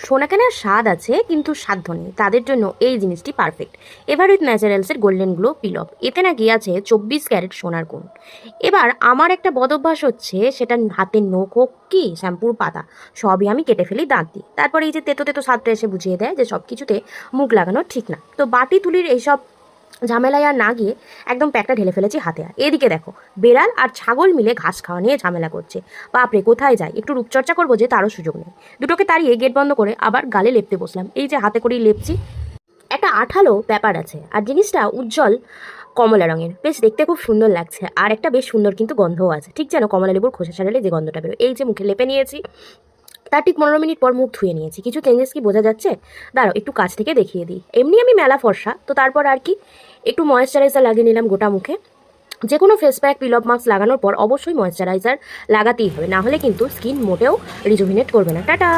সোনা কেনার স্বাদ আছে কিন্তু সাধ্য নেই, তাদের জন্য এই জিনিসটি পারফেক্ট। এভারউইথ ন্যাচারালসের গোল্ডেন গ্লো পিল অফ, এতে নাকি আছে 24 ক্যারেট সোনার গুণ। এবার আমার একটা বদ অভ্যাস হচ্ছে, সেটা হাতের নখ হোক কি শ্যাম্পুর পাতা সবই আমি কেটে ফেলি দাঁত দিয়ে। তারপরে এই যে তেতো তেতো স্বাদটা এসে বুঝিয়ে দেয় যে সব কিছুতে মুখ লাগানো ঠিক না। তো বাটি তুলির এইসব ঝামেলায় আর না গিয়ে একদম প্যাকটা ঢেলে ফেলেছি হাতে। আর এদিকে দেখো, বেড়াল আর ছাগল মিলে ঘাস খাওয়া নিয়ে ঝামেলা করছে। বাপরে, কোথায় যাই, একটু রূপচর্চা করবো যে তারও সুযোগ নেই। দুটোকে তাড়িয়ে গেট বন্ধ করে আবার গালে লেপতে বসলাম। এই যে হাতে করেই লেপছি, একটা আঠালো ব্যাপার আছে। আর জিনিসটা উজ্জ্বল কমলা রঙের, বেশ দেখতে খুব সুন্দর লাগছে। আর একটা বেশ সুন্দর কিন্তু গন্ধও আছে, ঠিক যেন কমলা লেবুর খোসা ছাড়ালে যে গন্ধটা বেরোয়। এই যে মুখে লেপে নিয়েছি, তার ঠিক 15 মিনিট পর মুখ ধুয়ে নিয়েছি। কিছু চেঞ্জেস কি বোঝা যাচ্ছে? দাঁড়াও একটু কাছ থেকে দেখিয়ে দিই। এমনি আমি মেলা ফর্সা, তো তারপর আর কি একটু ময়েশ্চারাইজার লাগিয়ে নিলাম গোটা মুখে। যে কোনো face pack pin of mask লাগানোর পর অবশ্যই ময়েশ্চারাইজার লাগাতেই হবে, না হলে কিন্তু স্কিন মোটেও রিজুভিনেট করবে না। টাটা।